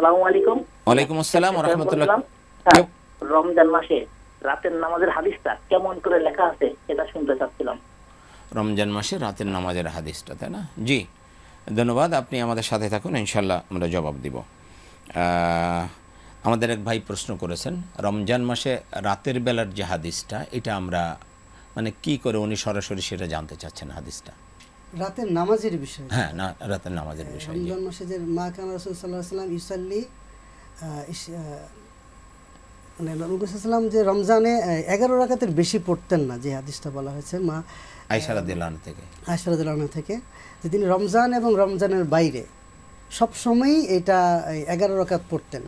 আসসালামু আলাইকুম। ওয়ালাইকুম আসসালাম ওয়া রাহমাতুল্লাহ। হ্যাঁ, রমজান মাসে রাতের নামাজের হাদিসটা কেমন করে লেখা আছে এটা শুনতে চাচ্ছিলাম। রমজান মাসে রাতের নামাজের হাদিসটা, তাই না? জি, ধন্যবাদ। আপনি আমাদের সাথে থাকুন, ইনশাল্লাহ আমরা জবাব দিব। আমাদের এক ভাই প্রশ্ন করেছেন, রমজান মাসে রাতের বেলার যে হাদিসটা, এটা আমরা মানে কি করে, উনি সরাসরি সেটা জানতে চাচ্ছেন হাদিসটা। রাতের নামাজের বিষয়। হ্যাঁ, না, রাতের নামাজের বিষয়। রমজান মাসে যে মা কানা রাসূল সাল্লাল্লাহু আলাইহি ওয়াসাল্লাম ইউসাল্লি, মানে নবী সাল্লাল্লাহু যে রমজানে 11 রাকাতের বেশি পড়তেন না, যে হাদিসটা বলা হয়েছে মা আয়েশা রাদিয়াল্লাহু আনহা থেকে, আয়েশা রাদিয়াল্লাহু আনহা থেকে, যে তিনি রমজান এবং রমজানের বাইরে সব সময়ই এটা 11 রাকাত পড়তেন।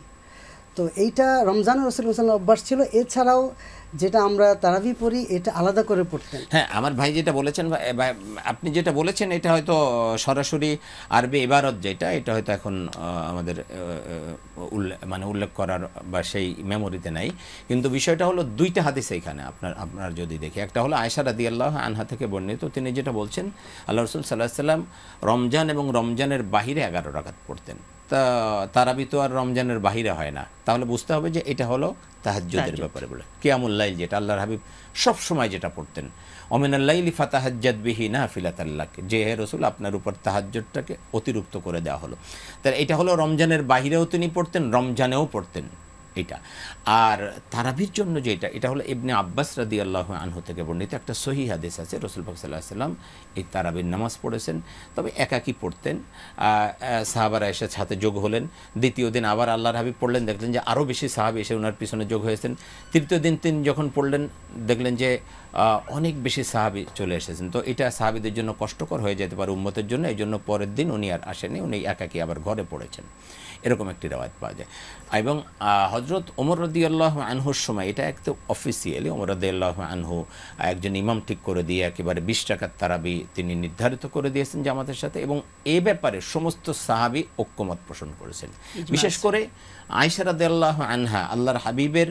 তো এইটা রমজান রাসূল সাল্লাল্লাহু আলাইহি ওয়াসাল্লাম অভ্যাস ছিল। এছাড়াও যেটা আমরা তারাবি পড়ি, এটা আলাদা করে পড়তেন। হ্যাঁ, আমার ভাই যেটা বলেছেন, আপনি যেটা বলেছেন, এটা হয়তো সরাসরি আরবি ইবারত যেটা, এটা হয়তো এখন আমাদের মানে উল্লেখ করার বা সেই মেমোরিতে নাই। কিন্তু বিষয়টা হলো দুইটা হাদিস এখানে আপনার যদি দেখি, একটা হলো আয়েশা রাদিয়াল্লাহু আনহা থেকে বর্ণিত, তিনি যেটা বলছেন আল্লাহ রাসূল সাল্লাল্লাহু আলাইহি ওয়াসাল্লাম রমজান এবং রমজানের বাহিরে 11 রাকাত পড়তেন। তা তারাবি তো আর রমজানের বাহিরে হয় না, তাহলে বুঝতে হবে যে এটা হলো তাহাজ্জুদের ব্যাপারে বলে। কিয়ামুল লাইল যেটা আল্লাহর হাবিব সব সময় যেটা পড়তেন, অমিনাল লাইলি ফাতাহাজ্জাদ বিহি নাফিলাতাল লাক, যে হে রাসূল আপনার উপর তাহাজ্জুদটাকে অতিরিক্ত করে দেওয়া হলো। তাহলে এটা হলো রমজানের বাহিরেও তিনি পড়তেন, রমজানেও পড়তেন এটা। আর তারাবির জন্য যেটা, এটা হলো ইবনে আব্বাস রাদিয়াল্লাহু আনহু থেকে বর্ণিত একটা সহিহ হাদিস আছে। রাসূল পাক সাল্লাল্লাহু আলাইহি ওয়াসাল্লাম এই তারাবির নামাজ পড়েছেন, তবে একাকী পড়তেন। সাহাবারা এসে সাথে যোগ হলেন। দ্বিতীয় দিন আবার আল্লাহর হাবিব পড়লেন, দেখলেন যে আরও বেশি সাহাবী এসে ওনার পিছনে যোগ হয়েছেন। তৃতীয় দিন তিনি যখন পড়লেন, দেখলেন যে অনেক বেশি সাহাবী চলে এসেছেন। তো এটা সাহাবীদের জন্য কষ্টকর হয়ে যেতে পারে উম্মতের জন্য, এই জন্য পরের দিন উনি আর আসেনি, উনি একাকী আবার ঘরে পড়েছেন। এরকম একটি রেওয়ায়েত পাওয়া যায়। এবং হযরত ওমর রাদিয়াল্লাহু আনহুর সময়, এটা একটু অফিসিয়ালি ওমর রাদিয়াল্লাহু আনহু একজন ইমাম ঠিক করে দিয়ে একেবারে 20 রাকাত তারাবি তিনি নির্ধারিত করে দিয়েছেন জামাতের সাথে, এবং এ ব্যাপারে সমস্ত সাহাবী ঐক্যমত পোষণ করেছেন। বিশেষ করে আয়েশা রাদিয়াল্লাহু আনহা, আল্লাহর হাবিবের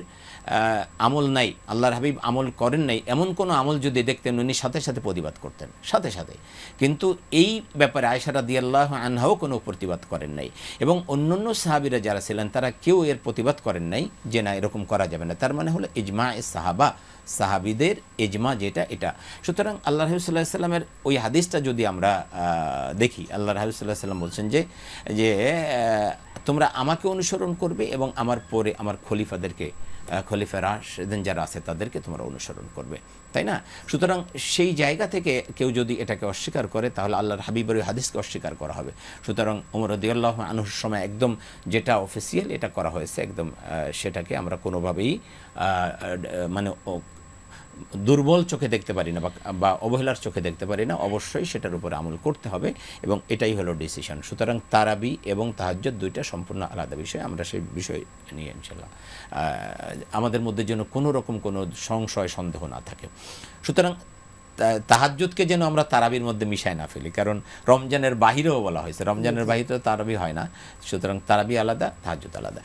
আমল নাই, আল্লাহর হাবিব আমল করেন নাই এমন কোনো আমল যদি দেখতেন, উনি সাথে সাথে প্রতিবাদ করতেন, সাথে সাথে। কিন্তু এই ব্যাপারে আয়েশা রাদিয়াল্লাহু আনহাও কোনো প্রতিবাদ করেন নাই, এবং অন্যান্য সাহাবীরা যারা ছিলেন তারা কেউ এর প্রতিবাদ করেন নাই যে না এরকম করা যাবে না। তার মানে হলো ইজমা এ সাহাবা, সাহাবীদের ইজমা যেটা, এটা। সুতরাং আল্লাহ রাসূল সাল্লাল্লাহু আলাইহি ওয়াসাল্লামের ওই হাদিসটা যদি আমরা দেখি, আল্লাহ রাসূল সাল্লাল্লাহু আলাইহি ওয়াসাল্লাম বলছেন যে তোমরা আমাকে অনুসরণ করবে এবং আমার পরে আমার খলিফাদেরকে, খলিফা রাশিদিন যারা আছে তাদেরকে তোমরা অনুসরণ করবে, তাই না? সুতরাং সেই জায়গা থেকে কেউ যদি এটাকে অস্বীকার করে, তাহলে আল্লাহর হাবিবের হাদিসকে অস্বীকার করা হবে। সুতরাং ওমর রাদিয়াল্লাহু আনহুর সময় একদম যেটা অফিসিয়াল এটা করা হয়েছে, একদম সেটাকে আমরা কোনোভাবেই মানে দুর্বল চোখে দেখতে পারি না বা অবহেলার চোখে দেখতে পারি না। অবশ্যই সেটার উপরে আমল করতে হবে, এবং এটাই হলো ডিসিশন। সুতরাং তারাবি এবং তাহাজ্জুদ দুইটা সম্পূর্ণ আলাদা বিষয়। আমরা সেই বিষয় নিয়ে ইনশাআল্লাহ আমাদের মধ্যে যেন কোনো রকম কোনো সংশয় সন্দেহ না থাকে। সুতরাং তাহাজ্জুদকে যেন আমরা তারাবির মধ্যে মিশায় না ফেলি, কারণ রমজানের বাহিরেও বলা হয়েছে, রমজানের বাহিরে তারাবি হয় না। সুতরাং তারাবি আলাদা, তাহাজ্জুদ আলাদা।